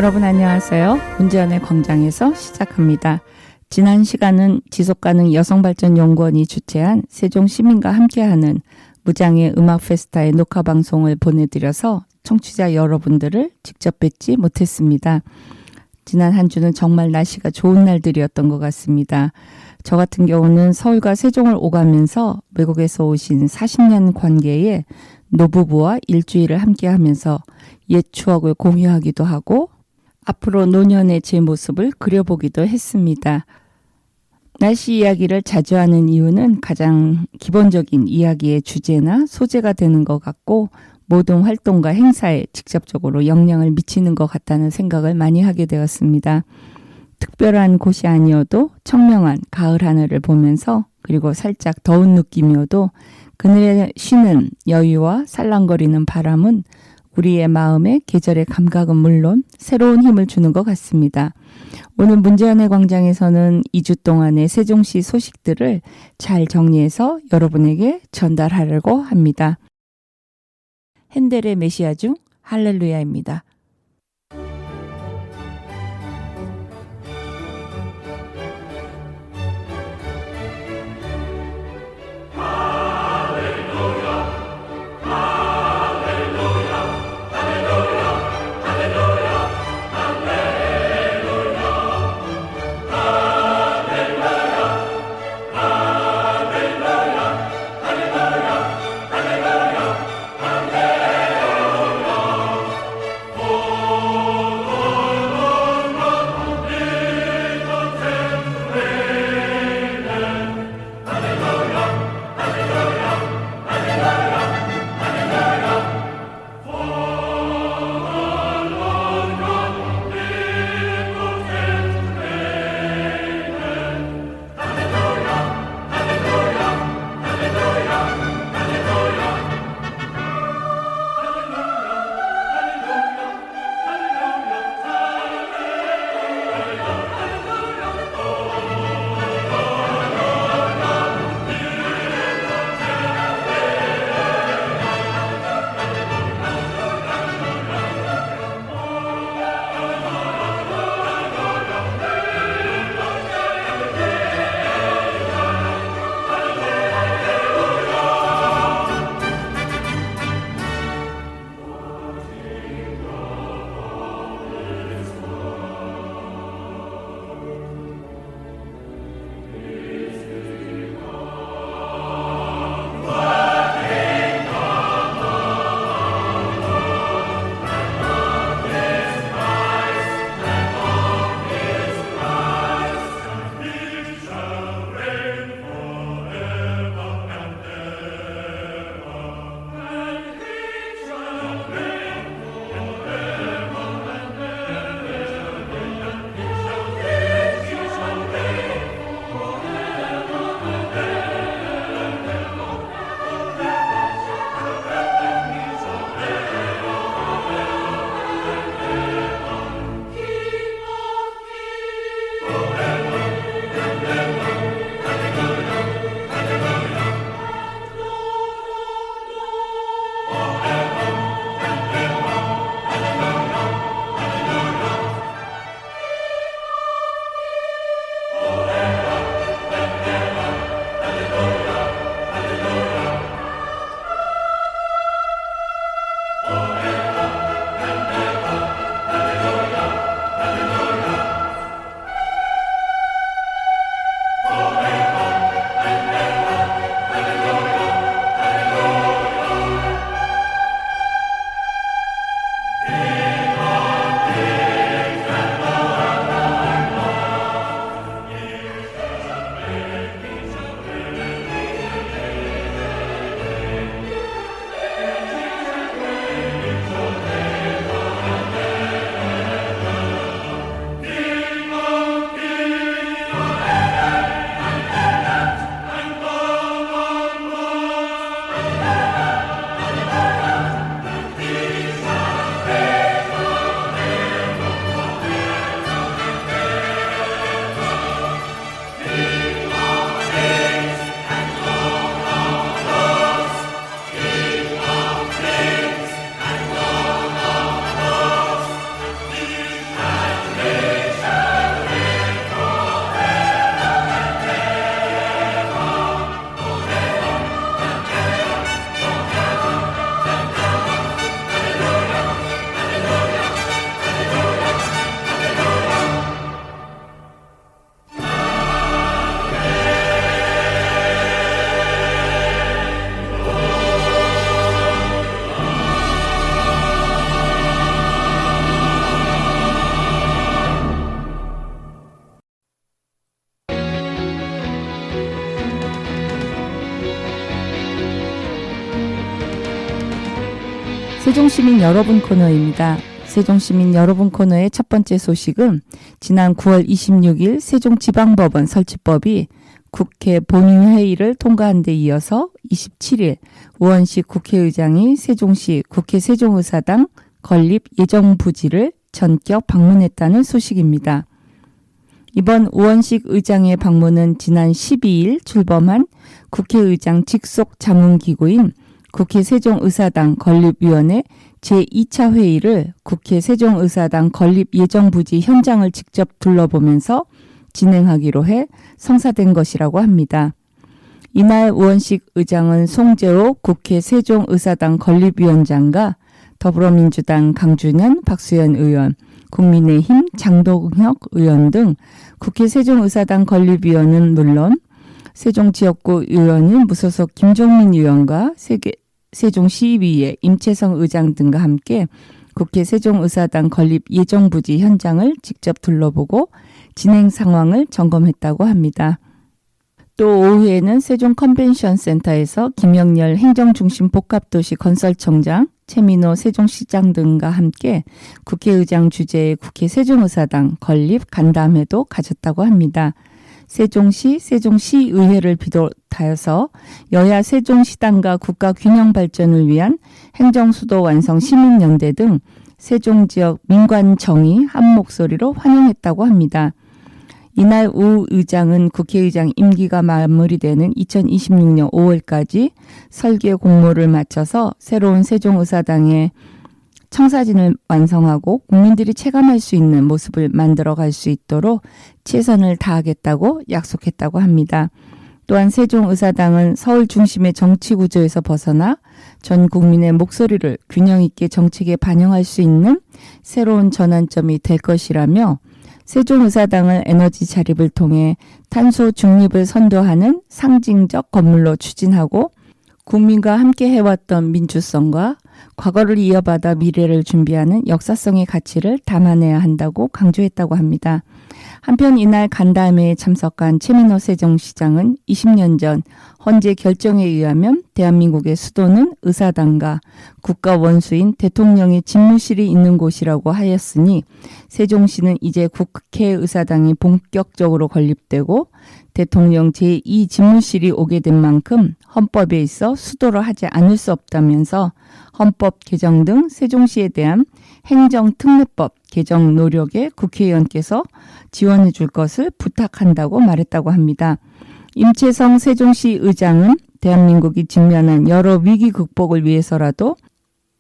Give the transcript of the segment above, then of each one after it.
여러분 안녕하세요. 문재현의 광장에서 시작합니다. 지난 시간은 지속가능 여성발전연구원이 주최한 세종시민과 함께하는 무장의 음악 페스타의 녹화방송을 보내드려서 청취자 여러분들을 직접 뵙지 못했습니다. 지난 한 주는 정말 날씨가 좋은 날들이었던 것 같습니다. 저 같은 경우는 서울과 세종을 오가면서 외국에서 오신 40년 관계의 노부부와 일주일을 함께하면서 옛 추억을 공유하기도 하고 앞으로 노년의 제 모습을 그려보기도 했습니다. 날씨 이야기를 자주 하는 이유는 가장 기본적인 이야기의 주제나 소재가 되는 것 같고 모든 활동과 행사에 직접적으로 영향을 미치는 것 같다는 생각을 많이 하게 되었습니다. 특별한 곳이 아니어도 청명한 가을 하늘을 보면서 그리고 살짝 더운 느낌이어도 그늘에 쉬는 여유와 살랑거리는 바람은 우리의 마음에 계절의 감각은 물론 새로운 힘을 주는 것 같습니다. 오늘 문재현의 광장에서는 2주 동안의 세종시 소식들을 잘 정리해서 여러분에게 전달하려고 합니다. 핸델의 메시아 중 할렐루야입니다. Oh 세종시민 여러분 코너입니다. 세종시민 여러분 코너의 첫 번째 소식은 지난 9월 26일 세종지방법원 설치법이 국회 본회의를 통과한 데 이어서 27일 우원식 국회의장이 세종시 국회 세종의사당 건립 예정 부지를 전격 방문했다는 소식입니다. 이번 우원식 의장의 방문은 지난 12일 출범한 국회의장 직속 자문기구인 국회 세종의사당 건립위원회 제2차 회의를 국회 세종의사당 건립 예정부지 현장을 직접 둘러보면서 진행하기로 해 성사된 것이라고 합니다. 이날 우원식 의장은 송재호 국회 세종의사당 건립위원장과 더불어민주당 강준현, 박수현 의원, 국민의힘 장동혁 의원 등 국회 세종의사당 건립위원은 물론 세종지역구 의원인 무소속 김종민 의원과 세종시의회 임채성 의장 등과 함께 국회 세종의사당 건립 예정부지 현장을 직접 둘러보고 진행 상황을 점검했다고 합니다. 또 오후에는 세종컨벤션센터에서 김영렬 행정중심 복합도시 건설청장, 최민호 세종시장 등과 함께 국회의장 주재의 국회 세종의사당 건립 간담회도 가졌다고 합니다. 세종시, 세종시의회를 비롯하여서 여야 세종시당과 국가 균형 발전을 위한 행정수도 완성 시민연대 등 세종지역 민관정이 한 목소리로 환영했다고 합니다. 이날 우 의장은 국회의장 임기가 마무리되는 2026년 5월까지 설계 공모를 마쳐서 새로운 세종의사당의 청사진을 완성하고 국민들이 체감할 수 있는 모습을 만들어갈 수 있도록 최선을 다하겠다고 약속했다고 합니다. 또한 세종의사당은 서울 중심의 정치 구조에서 벗어나 전 국민의 목소리를 균형 있게 정책에 반영할 수 있는 새로운 전환점이 될 것이라며 세종의사당을 에너지 자립을 통해 탄소 중립을 선도하는 상징적 건물로 추진하고 국민과 함께 해왔던 민주성과 과거를 이어받아 미래를 준비하는 역사성의 가치를 담아내야 한다고 강조했다고 합니다. 한편 이날 간담회에 참석한 최민호 세종시장은 20년 전 헌재 결정에 의하면 대한민국의 수도는 의사당과 국가 원수인 대통령의 집무실이 있는 곳이라고 하였으니 세종시는 이제 국회의사당이 본격적으로 건립되고 대통령 제2집무실이 오게 된 만큼 헌법에 있어 수도로 하지 않을 수 없다면서 헌법 개정 등 세종시에 대한 행정특례법 개정 노력에 국회의원께서 지원해 줄 것을 부탁한다고 말했다고 합니다. 임채성 세종시 의장은 대한민국이 직면한 여러 위기 극복을 위해서라도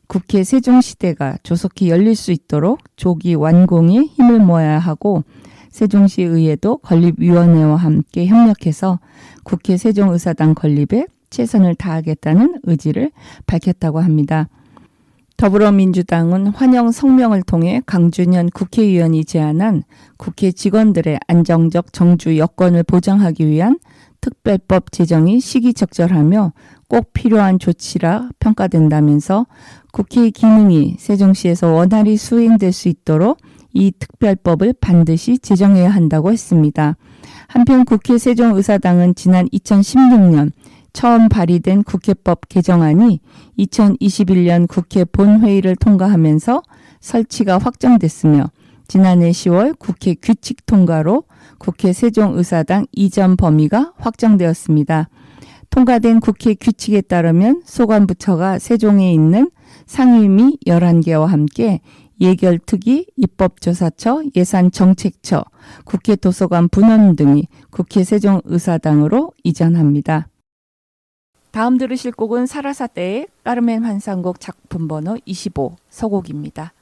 국회 세종시대가 조속히 열릴 수 있도록 조기 완공에 힘을 모아야 하고 세종시의회도 건립위원회와 함께 협력해서 국회 세종의사당 건립에 최선을 다하겠다는 의지를 밝혔다고 합니다. 더불어민주당은 환영 성명을 통해 강준현 국회의원이 제안한 국회 직원들의 안정적 정주 여건을 보장하기 위한 특별법 제정이 시기적절하며 꼭 필요한 조치라 평가된다면서 국회의 기능이 세종시에서 원활히 수행될 수 있도록 이 특별법을 반드시 제정해야 한다고 했습니다. 한편 국회 세종의사당은 지난 2016년 처음 발의된 국회법 개정안이 2021년 국회 본회의를 통과하면서 설치가 확정됐으며 지난해 10월 국회 규칙 통과로 국회 세종의사당 이전 범위가 확정되었습니다. 통과된 국회 규칙에 따르면 소관부처가 세종에 있는 상임위 11개와 함께 예결특위, 입법조사처, 예산정책처, 국회 도서관 분원 등이 국회 세종의사당으로 이전합니다. 다음 들으실 곡은 사라사떼의 까르멘 환상곡 작품 번호 25 서곡입니다.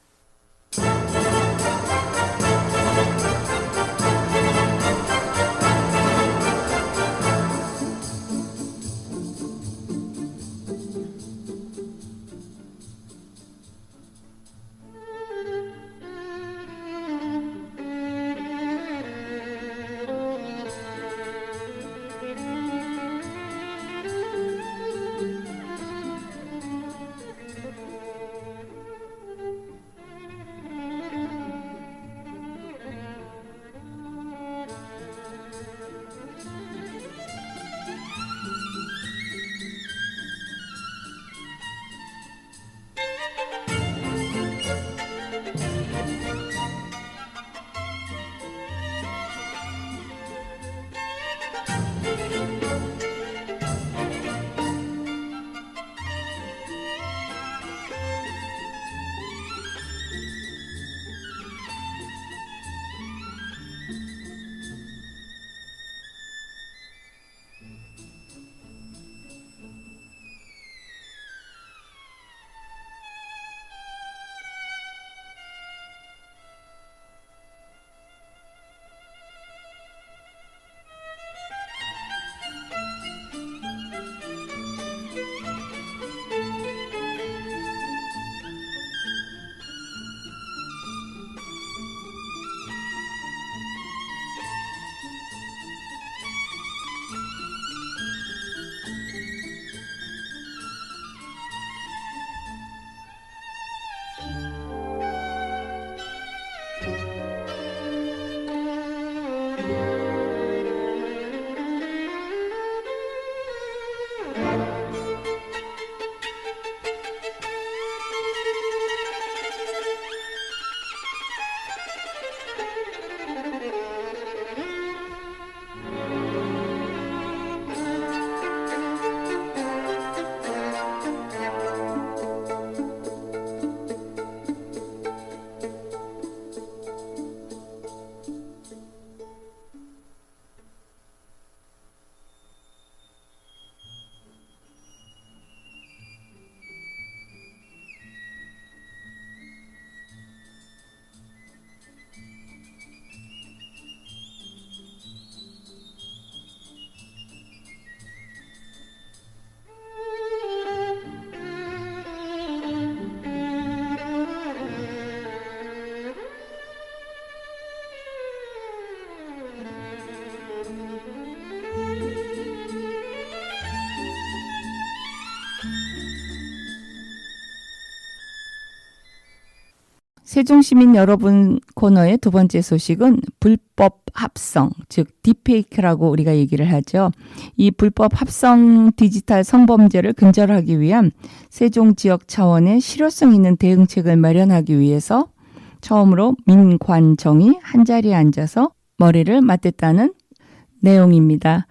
세종시민 여러분 코너의 두 번째 소식은 불법 합성, 즉 딥페이크라고 우리가 얘기를 하죠. 이 불법 합성 디지털 성범죄를 근절하기 위한 세종 지역 차원의 실효성 있는 대응책을 마련하기 위해서 처음으로 민관정이 한자리에 앉아서 머리를 맞댔다는 내용입니다.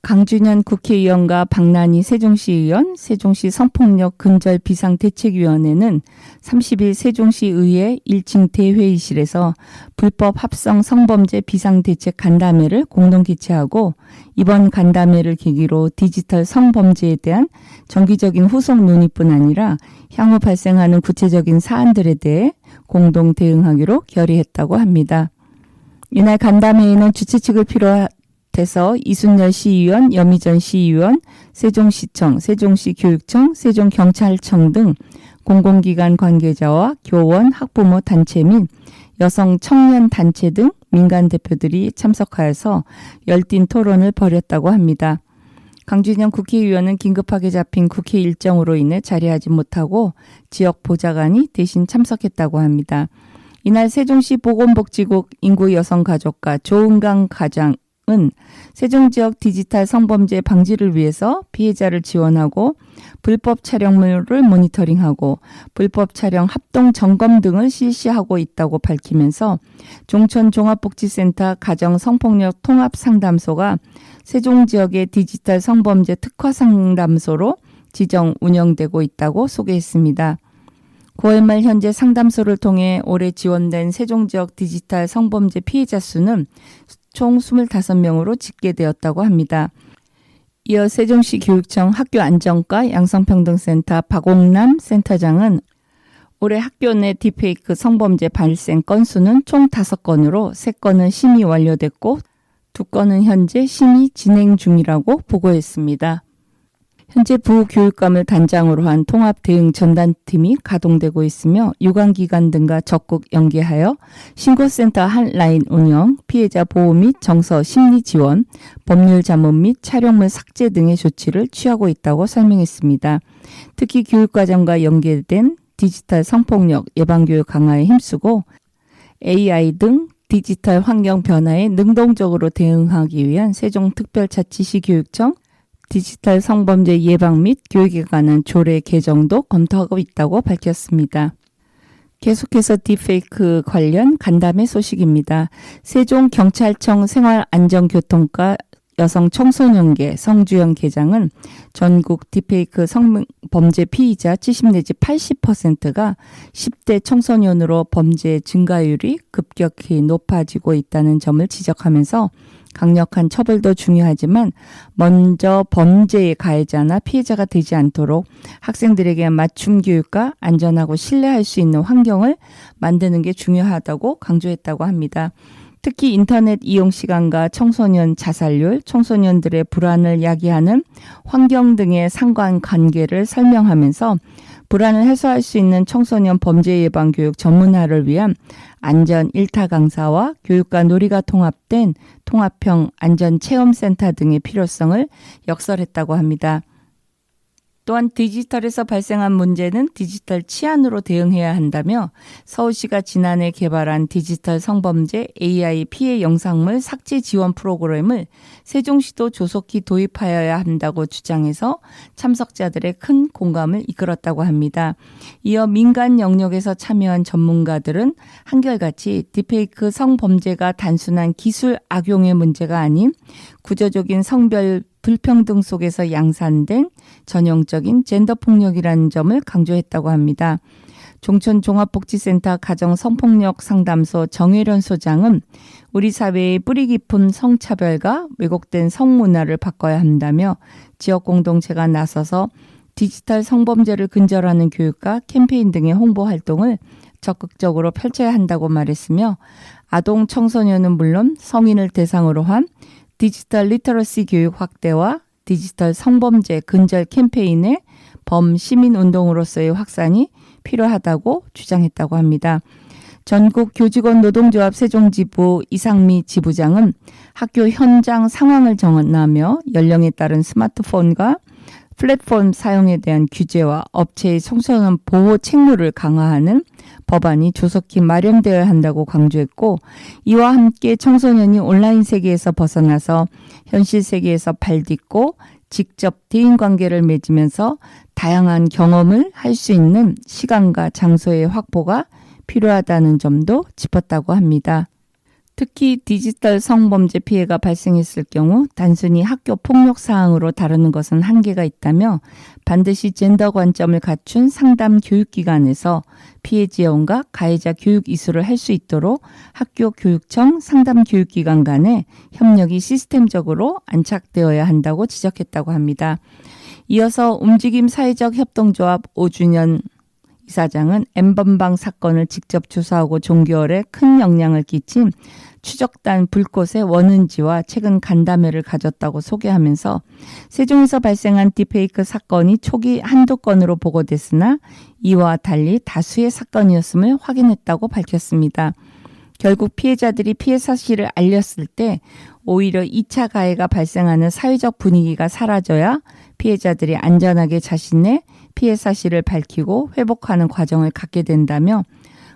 강준현 국회의원과 박난희 세종시의원, 세종시 성폭력 근절 비상대책위원회는 30일 세종시의회 1층 대회의실에서 불법 합성 성범죄 비상대책 간담회를 공동 개최하고 이번 간담회를 계기로 디지털 성범죄에 대한 정기적인 후속 논의뿐 아니라 향후 발생하는 구체적인 사안들에 대해 공동 대응하기로 결의했다고 합니다. 이날 간담회에는 주최 측을 비롯해서 이순열 시의원, 여미전 시의원, 세종시청, 세종시 교육청, 세종경찰청 등 공공기관 관계자와 교원, 학부모 단체 및 여성 청년 단체 등 민간 대표들이 참석하여서 열띤 토론을 벌였다고 합니다. 강준현 국회의원은 긴급하게 잡힌 국회 일정으로 인해 자리하지 못하고 지역 보좌관이 대신 참석했다고 합니다. 이날 세종시 보건복지국 인구여성가족과 조은강 가장은 세종지역 디지털 성범죄 방지를 위해서 피해자를 지원하고 불법 촬영물을 모니터링하고 불법 촬영 합동 점검 등을 실시하고 있다고 밝히면서 종천종합복지센터 가정성폭력 통합상담소가 세종지역의 디지털 성범죄 특화상담소로 지정 운영되고 있다고 소개했습니다. 9월 말 현재 상담소를 통해 올해 지원된 세종지역 디지털 성범죄 피해자 수는 총 25명으로 집계되었다고 합니다. 이어 세종시 교육청 학교안전과 양성평등센터 박옥남 센터장은 올해 학교 내 딥페이크 성범죄 발생 건수는 총 5건으로 3건은 심의 완료됐고 2건은 현재 심의 진행 중이라고 보고했습니다. 현재 부교육감을 단장으로 한 통합대응전담팀이 가동되고 있으며 유관기관 등과 적극 연계하여 신고센터 한라인 운영, 피해자 보호 및 정서 심리 지원, 법률 자문 및 촬영물 삭제 등의 조치를 취하고 있다고 설명했습니다. 특히 교육과정과 연계된 디지털 성폭력 예방교육 강화에 힘쓰고 AI 등 디지털 환경 변화에 능동적으로 대응하기 위한 세종특별자치시 교육청 디지털 성범죄 예방 및 교육에 관한 조례 개정도 검토하고 있다고 밝혔습니다. 계속해서 딥페이크 관련 간담회 소식입니다. 세종경찰청 생활안전교통과 여성청소년계 성주연 계장은 전국 딥페이크 성범죄 피의자 70 내지 80%가 10대 청소년으로 범죄 증가율이 급격히 높아지고 있다는 점을 지적하면서 강력한 처벌도 중요하지만 먼저 범죄의 가해자나 피해자가 되지 않도록 학생들에게 맞춤 교육과 안전하고 신뢰할 수 있는 환경을 만드는 게 중요하다고 강조했다고 합니다. 특히 인터넷 이용 시간과 청소년 자살률, 청소년들의 불안을 야기하는 환경 등의 상관관계를 설명하면서 불안을 해소할 수 있는 청소년 범죄 예방 교육 전문화를 위한 안전 1타 강사와 교육과 놀이가 통합된 통합형 안전체험센터 등의 필요성을 역설했다고 합니다. 또한 디지털에서 발생한 문제는 디지털 치안으로 대응해야 한다며 서울시가 지난해 개발한 디지털 성범죄 AI 피해 영상물 삭제 지원 프로그램을 세종시도 조속히 도입하여야 한다고 주장해서 참석자들의 큰 공감을 이끌었다고 합니다. 이어 민간 영역에서 참여한 전문가들은 한결같이 딥페이크 성범죄가 단순한 기술 악용의 문제가 아닌 구조적인 성별 불평등 속에서 양산된 전형적인 젠더폭력이라는 점을 강조했다고 합니다. 종천종합복지센터 가정성폭력상담소 정혜련 소장은 우리 사회의 뿌리 깊은 성차별과 왜곡된 성문화를 바꿔야 한다며 지역 공동체가 나서서 디지털 성범죄를 근절하는 교육과 캠페인 등의 홍보 활동을 적극적으로 펼쳐야 한다고 말했으며 아동 청소년은 물론 성인을 대상으로 한 디지털 리터러시 교육 확대와 디지털 성범죄 근절 캠페인의 범시민운동으로서의 확산이 필요하다고 주장했다고 합니다. 전국 교직원 노동조합 세종지부 이상미 지부장은 학교 현장 상황을 전하며 연령에 따른 스마트폰과 플랫폼 사용에 대한 규제와 업체의 청소년 보호 책무를 강화하는 법안이 조속히 마련되어야 한다고 강조했고, 이와 함께 청소년이 온라인 세계에서 벗어나서 현실 세계에서 발딛고 직접 대인관계를 맺으면서 다양한 경험을 할 수 있는 시간과 장소의 확보가 필요하다는 점도 짚었다고 합니다. 특히 디지털 성범죄 피해가 발생했을 경우 단순히 학교 폭력 사항으로 다루는 것은 한계가 있다며 반드시 젠더 관점을 갖춘 상담 교육기관에서 피해 지원과 가해자 교육 이수를 할 수 있도록 학교 교육청 상담 교육기관 간의 협력이 시스템적으로 안착되어야 한다고 지적했다고 합니다. 이어서 움직임 사회적 협동조합 5주년 이사장은 N번방 사건을 직접 조사하고 종결에 큰 영향을 끼친 추적단 불꽃의 원은지와 최근 간담회를 가졌다고 소개하면서 세종에서 발생한 딥페이크 사건이 초기 한두 건으로 보고됐으나 이와 달리 다수의 사건이었음을 확인했다고 밝혔습니다. 결국 피해자들이 피해 사실을 알렸을 때 오히려 2차 가해가 발생하는 사회적 분위기가 사라져야 피해자들이 안전하게 자신의 피해 사실을 밝히고 회복하는 과정을 갖게 된다며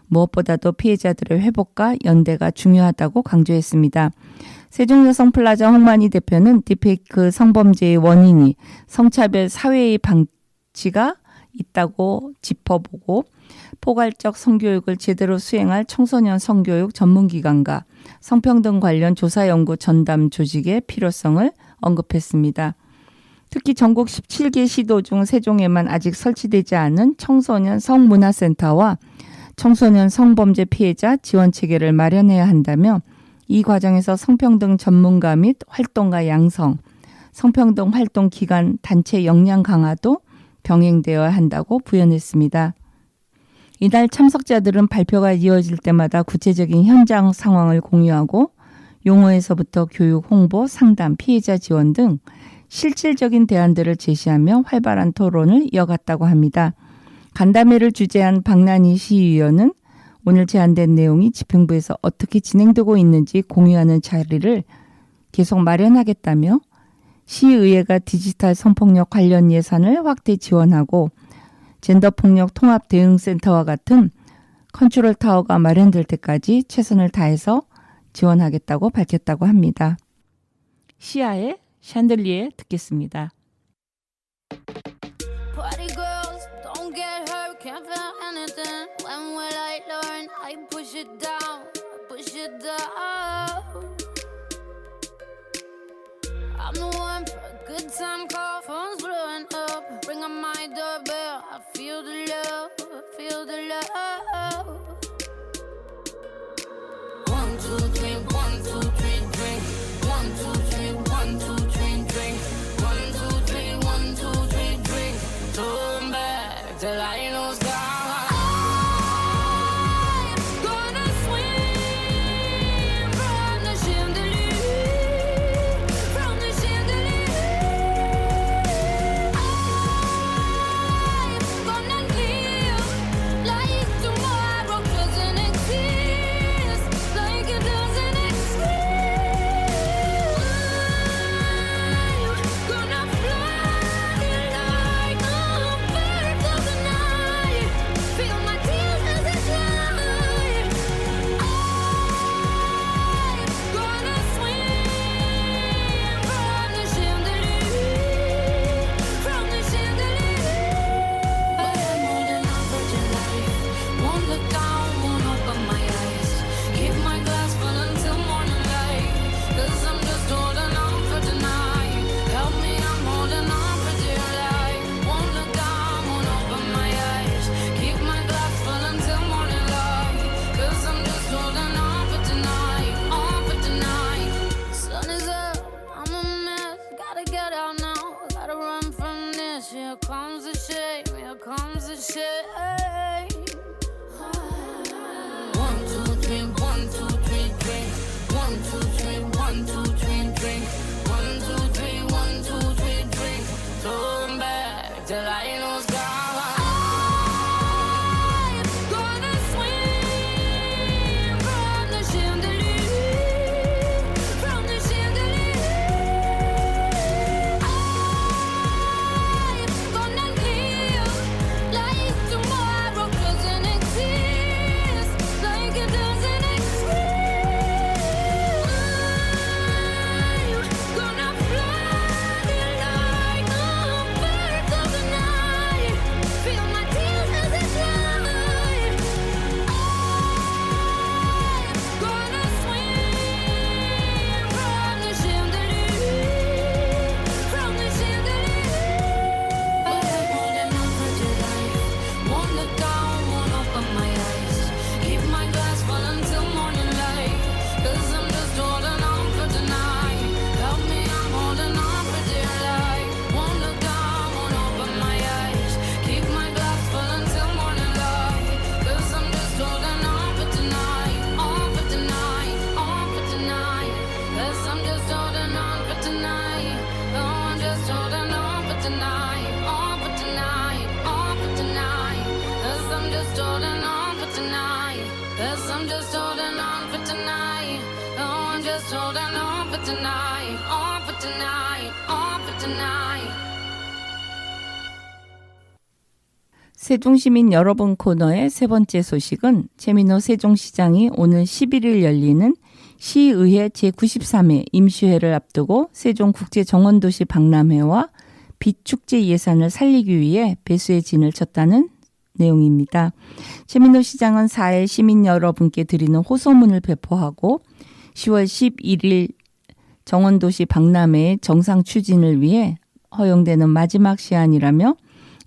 무엇보다도 피해자들의 회복과 연대가 중요하다고 강조했습니다. 세종여성플라자 홍만희 대표는 딥페이크 성범죄의 원인이 성차별 사회의 방치가 있다고 짚어보고 포괄적 성교육을 제대로 수행할 청소년 성교육 전문기관과 성평등 관련 조사연구 전담 조직의 필요성을 언급했습니다. 특히 전국 17개 시도 중 세종에만 아직 설치되지 않은 청소년 성문화센터와 청소년 성범죄 피해자 지원 체계를 마련해야 한다며 이 과정에서 성평등 전문가 및 활동가 양성, 성평등 활동 기관 단체 역량 강화도 병행되어야 한다고 부연했습니다. 이날 참석자들은 발표가 이어질 때마다 구체적인 현장 상황을 공유하고 용어에서부터 교육, 홍보, 상담, 피해자 지원 등 실질적인 대안들을 제시하며 활발한 토론을 이어갔다고 합니다. 간담회를 주재한 박난희 시의원은 오늘 제안된 내용이 집행부에서 어떻게 진행되고 있는지 공유하는 자리를 계속 마련하겠다며 시의회가 디지털 성폭력 관련 예산을 확대 지원하고 젠더폭력 통합대응센터와 같은 컨트롤 타워가 마련될 때까지 최선을 다해서 지원하겠다고 밝혔다고 합니다. 시아의 샹들리에 듣겠습니다. Party girls, don't get hurt, can't feel anything. When will I learn? I push it down, push it down. I'm the one for a good time call, phone's blowing up. Ring on my doorbell, I feel the love, I feel the love. 1, 2, 3, 1, 2, 3, drink. 1, 2, 3, 1, 2, 3, drink. 1, 2, 3, 1, 2, 3, drink. Turn back till I lose God. Here comes the shame, here comes the shame. 1, 2, 3, 1, 2, 3, drink. 1, 2, 3, 1, 2, 3, drink. 1, 2, 3, 1, 2, 3, drink. Turn back till I lose God. tonight, on for tonight, on for tonight. 'Cause I'm just holding on for tonight. 'Cause I'm just holding on for tonight. Oh, I'm just holding on for tonight, on for tonight, on for tonight. 세종시민 여러분 코너의 세 번째 소식은 최민호 세종시장이 오늘 11일 열리는 시의회 제93회 임시회를 앞두고 세종국제정원도시 박람회와 빛축제 예산을 살리기 위해 배수의 진을 쳤다는 내용입니다. 최민호 시장은 4일 시민 여러분께 드리는 호소문을 배포하고 10월 11일 정원도시 박람회의 정상 추진을 위해 허용되는 마지막 시한이라며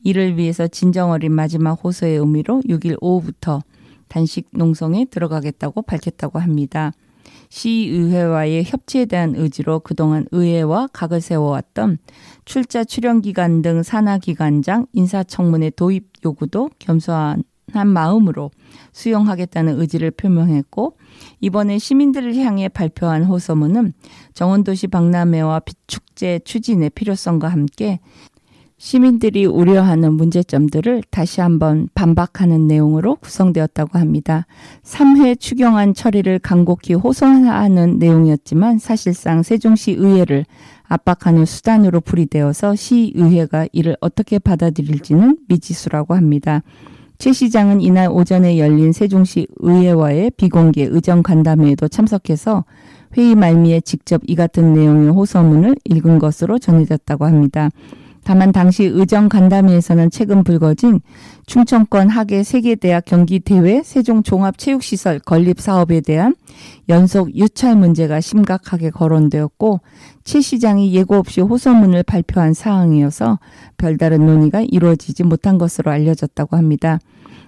이를 위해서 진정어린 마지막 호소의 의미로 6일 오후부터 단식 농성에 들어가겠다고 밝혔다고 합니다. 시의회와의 협치에 대한 의지로 그동안 의회와 각을 세워왔던 출자 출연기간 등 산하기관장 인사청문회 도입 요구도 겸손한 마음으로 수용하겠다는 의지를 표명했고 이번에 시민들을 향해 발표한 호소문은 정원도시 박람회와 빛축제 추진의 필요성과 함께 시민들이 우려하는 문제점들을 다시 한번 반박하는 내용으로 구성되었다고 합니다. 3회 추경안 처리를 간곡히 호소하는 내용이었지만 사실상 세종시 의회를 압박하는 수단으로 풀이되어서 시의회가 이를 어떻게 받아들일지는 미지수라고 합니다. 최 시장은 이날 오전에 열린 세종시 의회와의 비공개 의정 간담회에도 참석해서 회의 말미에 직접 이 같은 내용의 호소문을 읽은 것으로 전해졌다고 합니다. 다만 당시 의정 간담회에서는 최근 불거진 충청권 하계 세계대학 경기대회 세종종합체육시설 건립 사업에 대한 연속 유찰 문제가 심각하게 거론되었고 최 시장이 예고 없이 호소문을 발표한 사항이어서 별다른 논의가 이루어지지 못한 것으로 알려졌다고 합니다.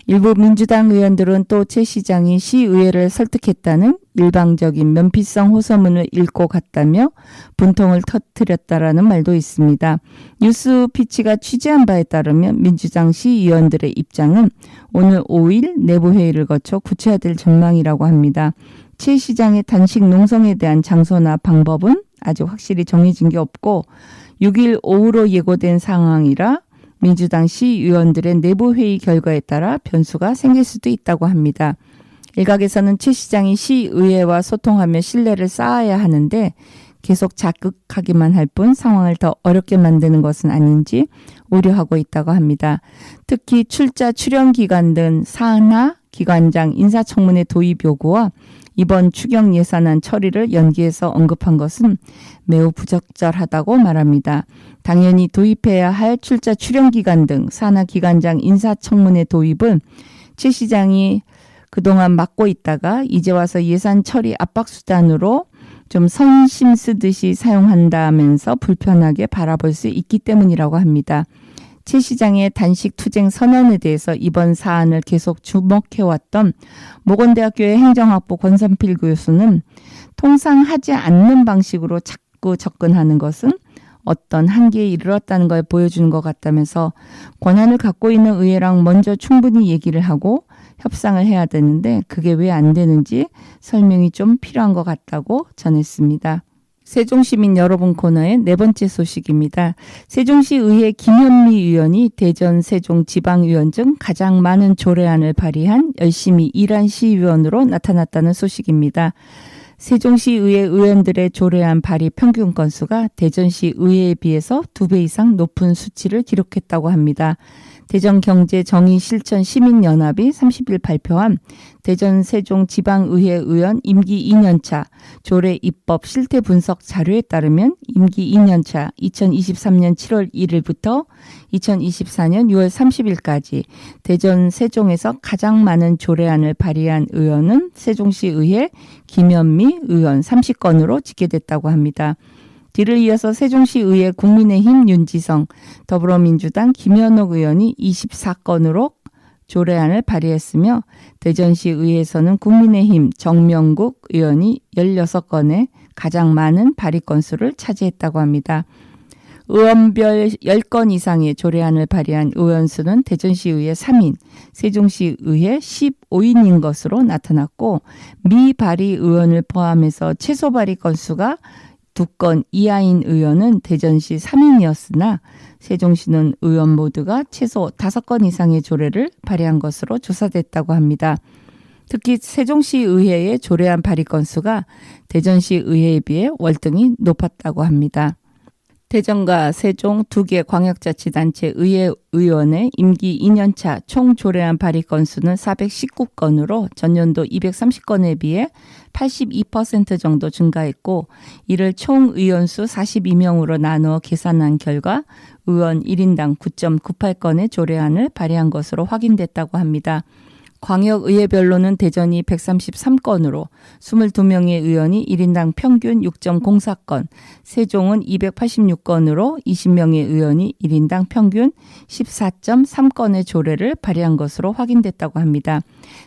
일부 민주당 의원들은 또 최 시장이 시의회를 설득했다는 일방적인 면피성 호소문을 읽고 갔다며 분통을 터뜨렸다라는 말도 있습니다. 뉴스피치가 취재한 바에 따르면 민주당 시의원들의 입장은 오늘 5일 내부회의를 거쳐 구체화될 전망이라고 합니다. 최 시장의 단식 농성에 대한 장소나 방법은 아직 확실히 정해진 게 없고 6일 오후로 예고된 상황이라 민주당 시의원들의 내부회의 결과에 따라 변수가 생길 수도 있다고 합니다. 일각에서는 최 시장이 시의회와 소통하며 신뢰를 쌓아야 하는데 계속 자극하기만 할 뿐 상황을 더 어렵게 만드는 것은 아닌지 우려하고 있다고 합니다. 특히 출자 출연기관 등 산하 기관장 인사청문회 도입 요구와 이번 추경 예산안 처리를 연기해서 언급한 것은 매우 부적절하다고 말합니다. 당연히 도입해야 할 출자 출연기관 등 산하기관장 인사청문회 도입은 최 시장이 그동안 막고 있다가 이제 와서 예산 처리 압박수단으로 좀 선심 쓰듯이 사용한다면서 불편하게 바라볼 수 있기 때문이라고 합니다. 최 시장의 단식 투쟁 선언에 대해서 이번 사안을 계속 주목해왔던 모건대학교의 행정학부 권선필 교수는 통상 하지 않는 방식으로 자꾸 접근하는 것은 어떤 한계에 이르렀다는 걸 보여주는 것 같다면서 권한을 갖고 있는 의회랑 먼저 충분히 얘기를 하고 협상을 해야 되는데 그게 왜 안 되는지 설명이 좀 필요한 것 같다고 전했습니다. 세종시민 여러분 코너의 네 번째 소식입니다. 세종시의회 김현미 의원이 대전 세종 지방의원 중 가장 많은 조례안을 발의한 열심히 일한 시의원으로 나타났다는 소식입니다. 세종시의회 의원들의 조례안 발의 평균 건수가 대전시 의회에 비해서 2배 이상 높은 수치를 기록했다고 합니다. 대전경제정의실천시민연합이 30일 발표한 대전 세종 지방의회 의원 임기 2년차 조례 입법 실태 분석 자료에 따르면 임기 2년차 2023년 7월 1일부터 2024년 6월 30일까지 대전 세종에서 가장 많은 조례안을 발의한 의원은 세종시의회 김현미 의원 30건으로 집계됐다고 합니다. 뒤를 이어서 세종시의회 국민의힘 윤지성, 더불어민주당 김현옥 의원이 24건으로 조례안을 발의했으며 대전시의회에서는 국민의힘 정명국 의원이 16건에 가장 많은 발의 건수를 차지했다고 합니다. 의원별 10건 이상의 조례안을 발의한 의원 수는 대전시의회 3인, 세종시의회 15인인 것으로 나타났고 미발의 의원을 포함해서 최소 발의 건수가 2건 이하인 의원은 대전시 3인이었으나 세종시는 의원 모두가 최소 5건 이상의 조례를 발의한 것으로 조사됐다고 합니다. 특히 세종시 의회의 조례안 발의 건수가 대전시 의회에 비해 월등히 높았다고 합니다. 대전과 세종 2개 광역자치단체 의회 의원의 임기 2년차 총 조례안 발의 건수는 419건으로 전년도 230건에 비해 82% 정도 증가했고, 이를 총 의원수 42명으로 나누어 계산한 결과 의원 1인당 9.98건의 조례안을 발의한 것으로 확인됐다고 합니다. 광역의회별로는 대전이 133건으로 22명의 의원이 1인당 평균 6.04건, 세종은 286건으로 20명의 의원이 1인당 평균 14.3건의 조례를 발의한 것으로 확인됐다고 합니다.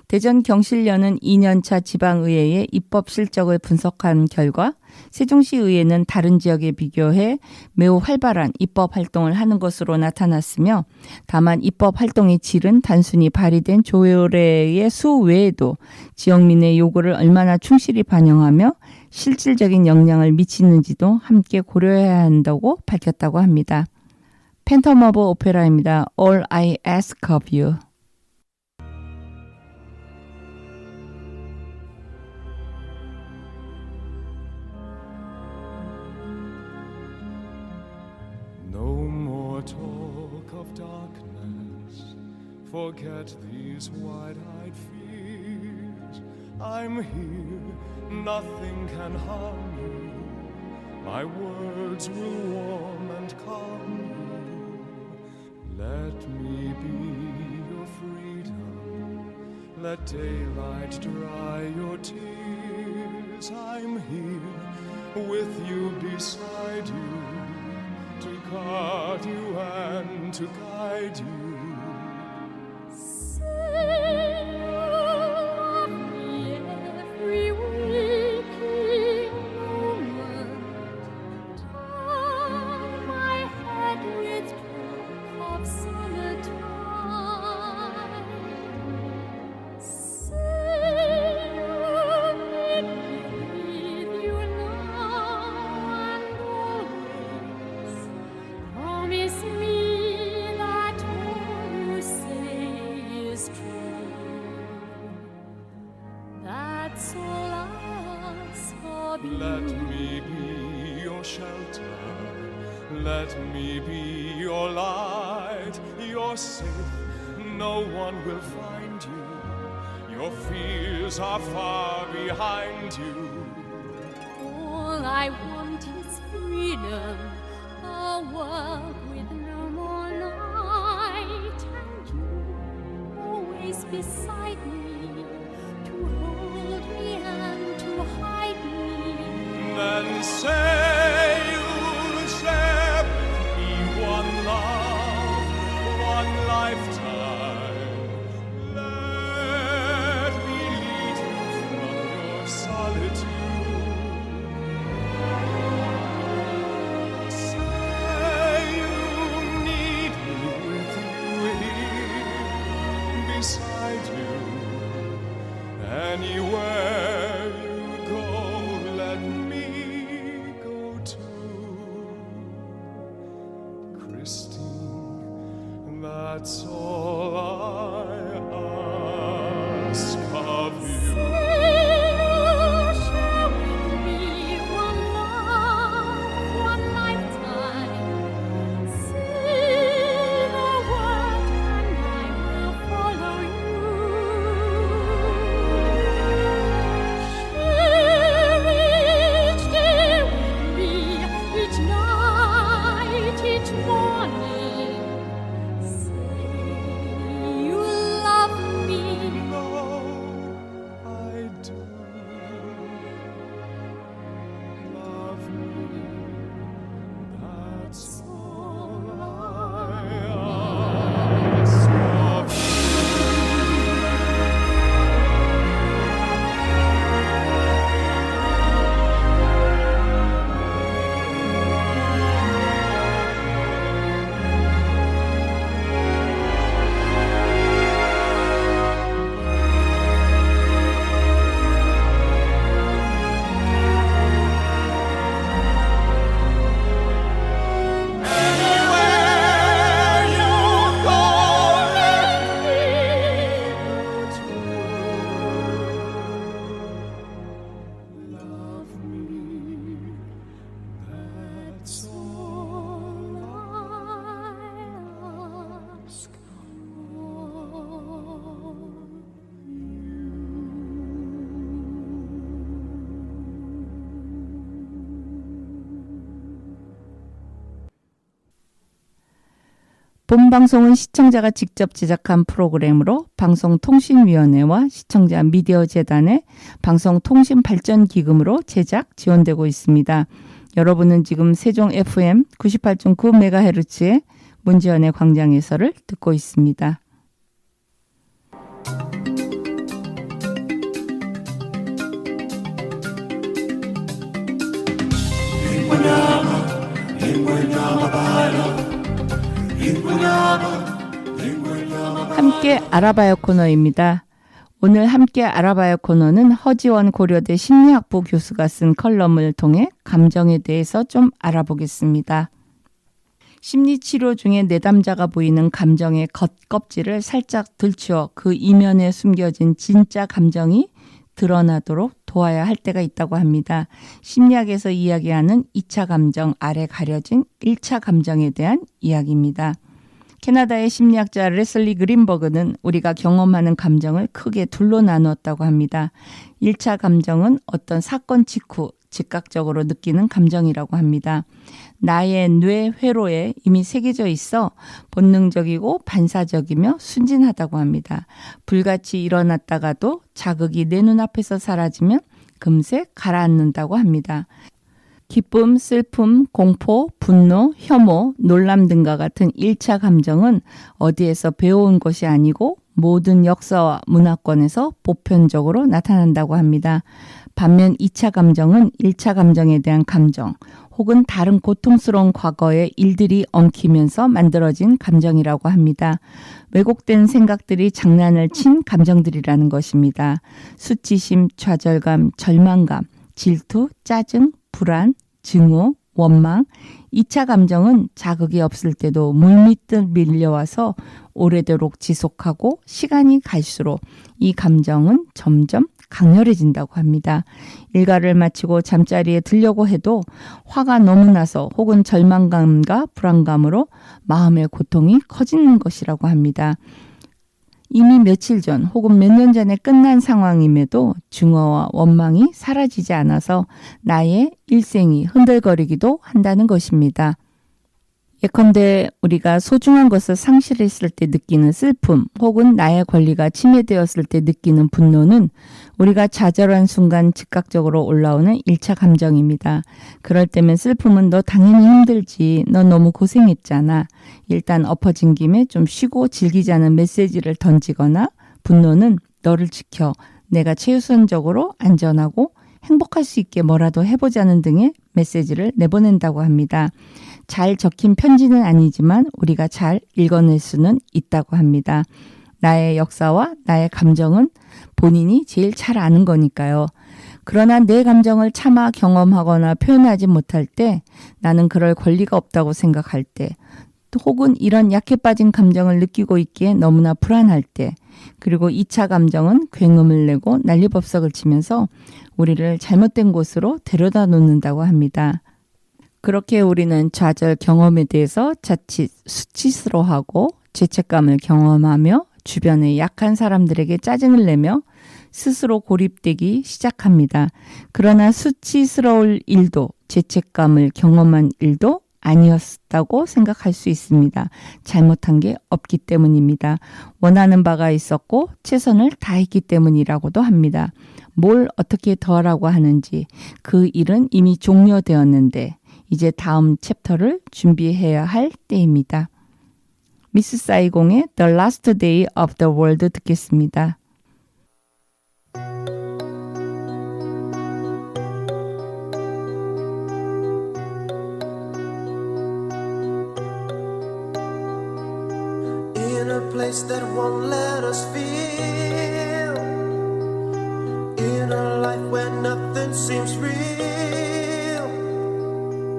대전 경실련은 2년차 지방의회의 입법 실적을 분석한 결과 세종시 의회는 다른 지역에 비교해 매우 활발한 입법 활동을 하는 것으로 나타났으며, 다만 입법 활동의 질은 단순히 발의된 조례의 수 외에도 지역민의 요구를 얼마나 충실히 반영하며 실질적인 영향을 미치는지도 함께 고려해야 한다고 밝혔다고 합니다. 팬텀 오브 오페라입니다. All I Ask of You. No more talk of darkness, forget these wide-eyed fears. I'm here, nothing can harm you. My words will warm and calm you. Let me be your freedom, let daylight dry your tears. I'm here, with you beside you, to guard you and to guide you. Say you love me every waking moment. Turn my head with talk of summertime. Say you need me with you now and always. Promise me that all you say is true. That's all I ask of you. Let me be your shelter, let me be your light. You're safe, no one will find you. Your fears are far behind you. All I want is freedom, a world with no more night, and you always beside me, to hold me and to hide me. Then say you'll share with me one love, one lifetime. Let me lead you from your solitude. Say you need me with you here, beside you. Anywhere you go, let me go too. Christine, that's all I ask of you. You share with me one love, one lifetime. Say the word and I will follow you. Share each day with me, each night, each morning. Say you 본 방송은 시청자가 직접 제작한 프로그램으로 방송통신위원회와 시청자 미디어재단의 방송통신발전기금으로 제작 지원되고 있습니다. 여러분은 지금 세종 FM 98.9MHz의 문지연의 광장에서를 듣고 있습니다. 함께 알아봐요 코너입니다. 오늘 함께 알아봐요 코너는 허지원 고려대 심리학부 교수가 쓴 컬럼을 통해 감정에 대해서 좀 알아보겠습니다. 심리치료 중에 내담자가 보이는 감정의 겉껍질을 살짝 들추어 그 이면에 숨겨진 진짜 감정이 드러나도록 도와야 할 때가 있다고 합니다. 심리학에서 이야기하는 2차 감정 아래 가려진 1차 감정에 대한 이야기입니다. 캐나다의 심리학자 레슬리 그린버그는 우리가 경험하는 감정을 크게 둘로 나누었다고 합니다. 1차 감정은 어떤 사건 직후 즉각적으로 느끼는 감정이라고 합니다. 나의 뇌 회로에 이미 새겨져 있어 본능적이고 반사적이며 순진하다고 합니다. 불같이 일어났다가도 자극이 내 눈앞에서 사라지면 금세 가라앉는다고 합니다. 기쁨, 슬픔, 공포, 분노, 혐오, 놀람 등과 같은 1차 감정은 어디에서 배워온 것이 아니고 모든 역사와 문화권에서 보편적으로 나타난다고 합니다. 반면 2차 감정은 1차 감정에 대한 감정 혹은 다른 고통스러운 과거의 일들이 엉키면서 만들어진 감정이라고 합니다. 왜곡된 생각들이 장난을 친 감정들이라는 것입니다. 수치심, 좌절감, 절망감, 질투, 짜증, 불안, 증오, 원망, 2차 감정은 자극이 없을 때도 물밀듯 밀려와서 오래도록 지속하고 시간이 갈수록 이 감정은 점점 강렬해진다고 합니다. 일과를 마치고 잠자리에 들려고 해도 화가 너무 나서 혹은 절망감과 불안감으로 마음의 고통이 커지는 것이라고 합니다. 이미 며칠 전 혹은 몇 년 전에 끝난 상황임에도 증오와 원망이 사라지지 않아서 나의 일생이 흔들거리기도 한다는 것입니다. 예컨대 우리가 소중한 것을 상실했을 때 느끼는 슬픔 혹은 나의 권리가 침해되었을 때 느끼는 분노는 우리가 좌절한 순간 즉각적으로 올라오는 1차 감정입니다. 그럴 때면 슬픔은 너 당연히 힘들지. 너 너무 고생했잖아. 일단 엎어진 김에 좀 쉬고 즐기자는 메시지를 던지거나 분노는 너를 지켜. 내가 최우선적으로 안전하고 행복할 수 있게 뭐라도 해보자는 등의 메시지를 내보낸다고 합니다. 잘 적힌 편지는 아니지만 우리가 잘 읽어낼 수는 있다고 합니다. 나의 역사와 나의 감정은 본인이 제일 잘 아는 거니까요. 그러나 내 감정을 차마 경험하거나 표현하지 못할 때, 나는 그럴 권리가 없다고 생각할 때, 혹은 이런 약해 빠진 감정을 느끼고 있기에 너무나 불안할 때, 그리고 2차 감정은 굉음을 내고 난리법석을 치면서 우리를 잘못된 곳으로 데려다 놓는다고 합니다. 그렇게 우리는 좌절 경험에 대해서 자칫 수치스러워하고 죄책감을 경험하며 주변의 약한 사람들에게 짜증을 내며 스스로 고립되기 시작합니다. 그러나 수치스러울 일도 죄책감을 경험한 일도 아니었다고 생각할 수 있습니다. 잘못한 게 없기 때문입니다. 원하는 바가 있었고 최선을 다했기 때문이라고도 합니다. 뭘 어떻게 더 하라고 하는지 그 일은 이미 종료되었는데 이제 다음 챕터를 준비해야 할 때입니다. 미스 사이공의 The Last Day of the World 듣겠습니다. In a place that won't let us feel, in a life where nothing seems real,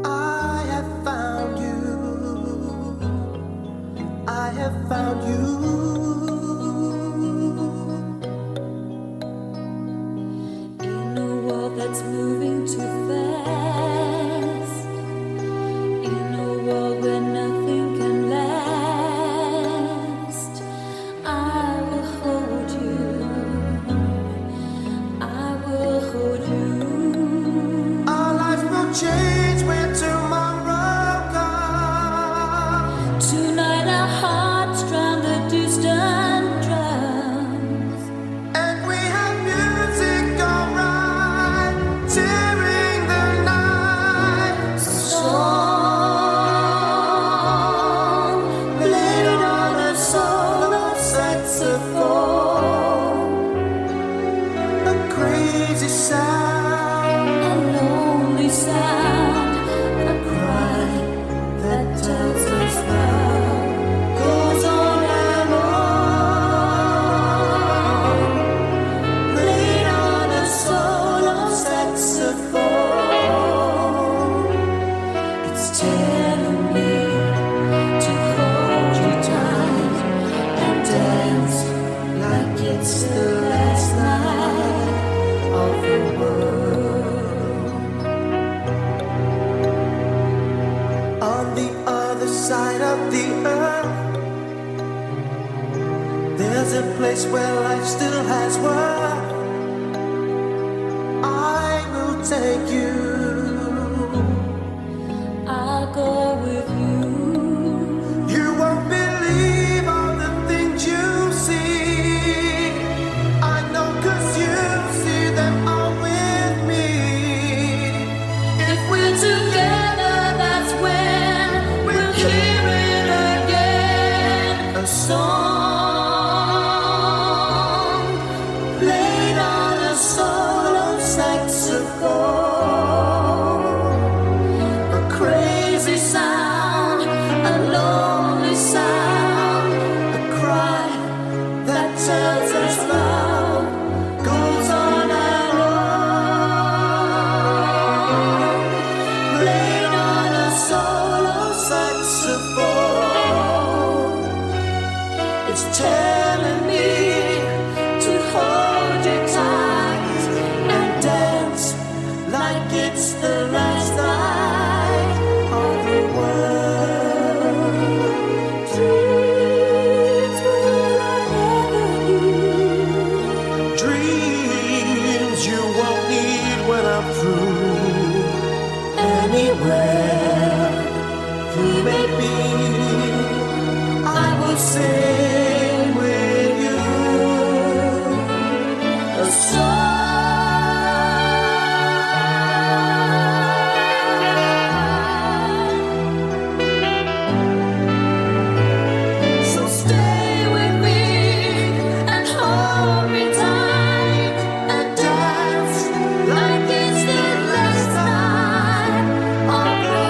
I have found you, I have found you. In a world that's moving too fast, in a world where nothing can last, I will hold you, I will hold you. Our lives will change when tomorrow comes. Tonight our hearts side of the earth, there's a place where life still has worth. I will take you. I'll go with you. You won't believe all the things you see. I know 'cause you see them all with me. If we're together, that's when we'll hear it again. A song played on a solo saxophone. A crazy sound, a lonely sound, a cry that tells us love goes on and on. Played on a solo saxophone. It's telling me to hold you tight and dance like it's the last night of the world. Dreams will I never knew. Dreams you won't need when I'm through. Anywhere you may be, I will sing with you a song. So stay with me and hold me tight and dance like it's the last night of the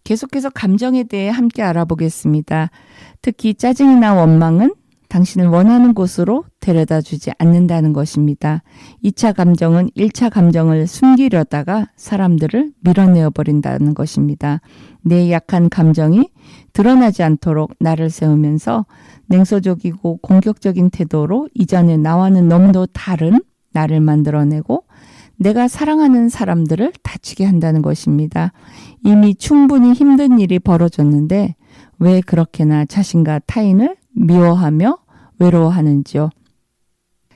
계속해서 감정에 대해 함께 알아보겠습니다. 특히 짜증이나 원망은 당신을 원하는 곳으로 데려다 주지 않는다는 것입니다. 2차 감정은 1차 감정을 숨기려다가 사람들을 밀어내어 버린다는 것입니다. 내 약한 감정이 드러나지 않도록 나를 세우면서 냉소적이고 공격적인 태도로 이전에 나와는 너무도 다른 나를 만들어내고 내가 사랑하는 사람들을 다치게 한다는 것입니다. 이미 충분히 힘든 일이 벌어졌는데 왜 그렇게나 자신과 타인을 미워하며 외로워하는지요.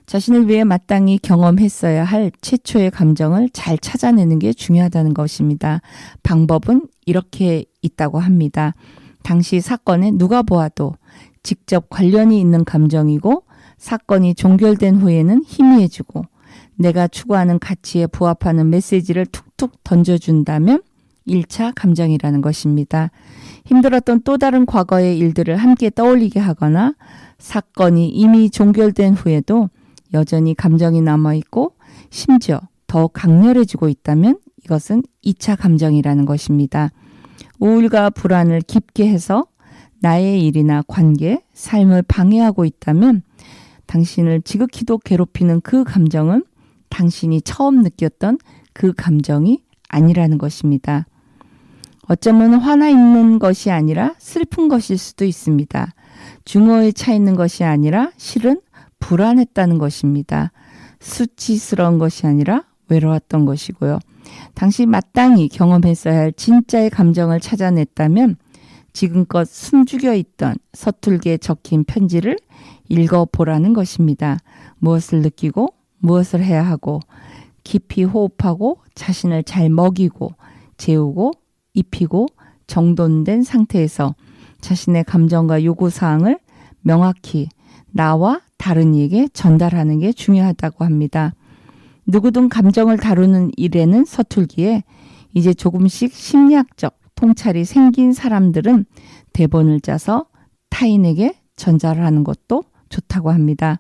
자신을 위해 마땅히 경험했어야 할 최초의 감정을 잘 찾아내는 게 중요하다는 것입니다. 방법은 이렇게 있다고 합니다. 당시 사건에 누가 보아도 직접 관련이 있는 감정이고 사건이 종결된 후에는 희미해지고 내가 추구하는 가치에 부합하는 메시지를 툭툭 던져준다면 1차 감정이라는 것입니다. 힘들었던 또 다른 과거의 일들을 함께 떠올리게 하거나 사건이 이미 종결된 후에도 여전히 감정이 남아있고 심지어 더 강렬해지고 있다면 이것은 2차 감정이라는 것입니다. 우울과 불안을 깊게 해서 나의 일이나 관계, 삶을 방해하고 있다면 당신을 지극히도 괴롭히는 그 감정은 당신이 처음 느꼈던 그 감정이 아니라는 것입니다. 어쩌면 화나 있는 것이 아니라 슬픈 것일 수도 있습니다. 중어에 차 있는 것이 아니라 실은 불안했다는 것입니다. 수치스러운 것이 아니라 외로웠던 것이고요. 당시 마땅히 경험했어야 할 진짜의 감정을 찾아냈다면 지금껏 숨죽여 있던 서툴게 적힌 편지를 읽어보라는 것입니다. 무엇을 느끼고 무엇을 해야 하고 깊이 호흡하고 자신을 잘 먹이고 재우고 입히고 정돈된 상태에서 자신의 감정과 요구사항을 명확히 나와 다른 이에게 전달하는 게 중요하다고 합니다. 누구든 감정을 다루는 일에는 서툴기에 이제 조금씩 심리학적 통찰이 생긴 사람들은 대본을 짜서 타인에게 전달하는 것도 좋다고 합니다.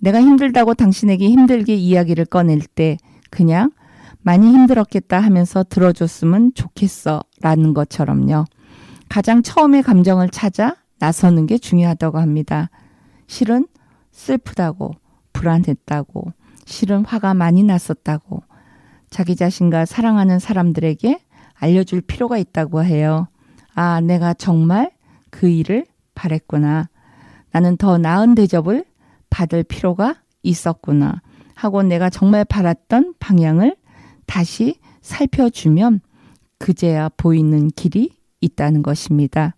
내가 힘들다고 당신에게 힘들게 이야기를 꺼낼 때 그냥 많이 힘들었겠다 하면서 들어줬으면 좋겠어 라는 것처럼요. 가장 처음에 감정을 찾아 나서는 게 중요하다고 합니다. 실은 슬프다고, 불안했다고, 실은 화가 많이 났었다고 자기 자신과 사랑하는 사람들에게 알려줄 필요가 있다고 해요. 아, 내가 정말 그 일을 바랬구나. 나는 더 나은 대접을 받을 필요가 있었구나 하고 내가 정말 바랐던 방향을 다시 살펴주면 그제야 보이는 길이 있다는 것입니다.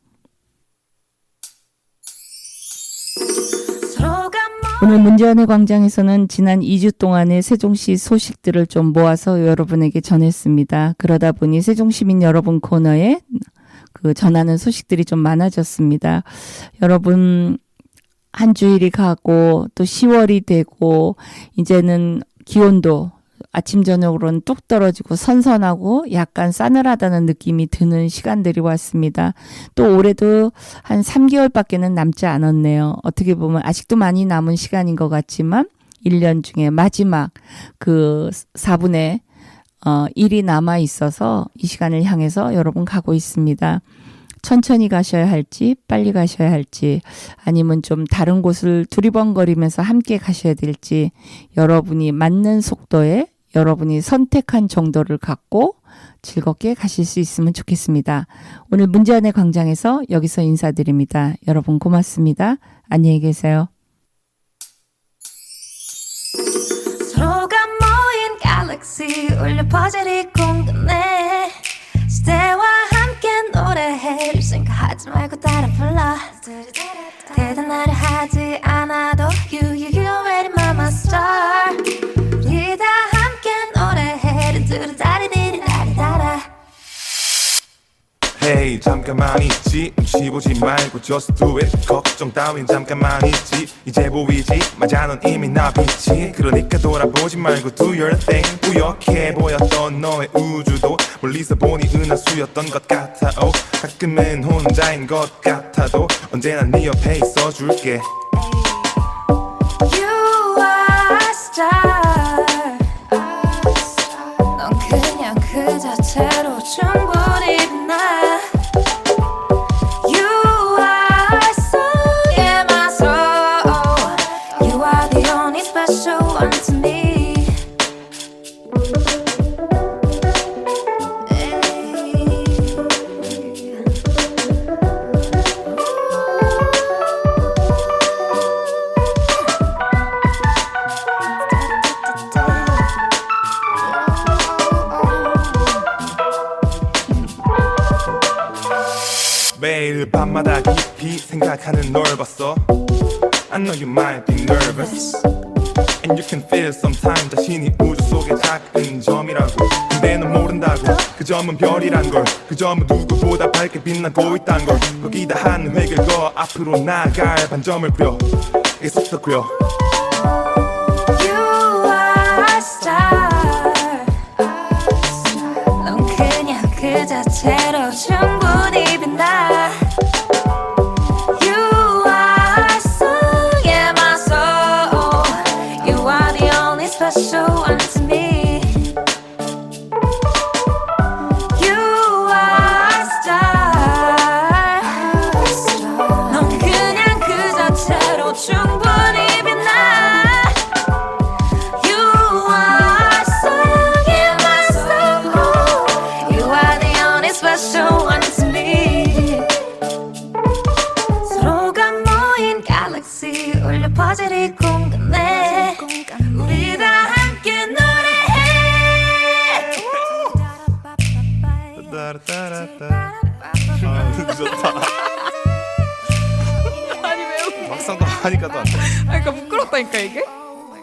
서로가 오늘 문제안의 광장에서는 지난 2주 동안의 세종시 소식들을 좀 모아서 여러분에게 전했습니다. 그러다 보니 세종시민 여러분 코너에 그 전하는 소식들이 좀 많아졌습니다. 여러분 한 주일이 가고 또 10월이 되고 이제는 기온도 아침 저녁으로는 뚝 떨어지고 선선하고 약간 싸늘하다는 느낌이 드는 시간들이 왔습니다. 또 올해도 한 3개월밖에는 남지 않았네요. 어떻게 보면 아직도 많이 남은 시간인 것 같지만 1년 중에 마지막 그 4분의 1이 남아 있어서 이 시간을 향해서 여러분 가고 있습니다. 천천히 가셔야 할지 빨리 가셔야 할지 아니면 좀 다른 곳을 두리번거리면서 함께 가셔야 될지 여러분이 맞는 속도에 여러분이 선택한 정도를 갖고 즐겁게 가실 수 있으면 좋겠습니다. 오늘 문제안의 광장에서 여기서 인사드립니다. 여러분 고맙습니다. 안녕히 계세요. 서로가 모인 갤럭시 울려 퍼즐이 궁금해 시대와 함께 노래해 생각하지 말고 따라 불러 대단하려 하지 않아도 You already my star 우리 다 함께 노래해 두루다리디리다리다라 Hey 잠깐만 있지 눈치 보지 말고 just do it 걱정 따윈 잠깐만 있지 이제 보이지 맞아 넌 이미 나 빛이 그러니까 돌아보지 말고 do your thing 뿌옇게 보였던 너의 우주도 멀리서 보니 은하수였던 것 같아 oh, 가끔은 혼자인 것 같아도 언제나 네 옆에 있어줄게 You are a star 넌 그냥 그 자체로 충분히 빛나 You are so in my soul You are the only special one to me 매일 밤마다 깊이 생각하는 널 봤어 I know you might be nervous And you can feel sometimes 자신이 우주 속의 작은 점이라고 근데 넌 모른다고 그 점은 별이란 걸그 점은 누구보다 밝게 빛나고 있단 걸 거기다 한 획을 그어 앞으로 나아갈 반점을 그려 계속 그려 You are a star 넌 그냥 그 자체로 충분히 빛나 You are so in my soul You are the only special one to me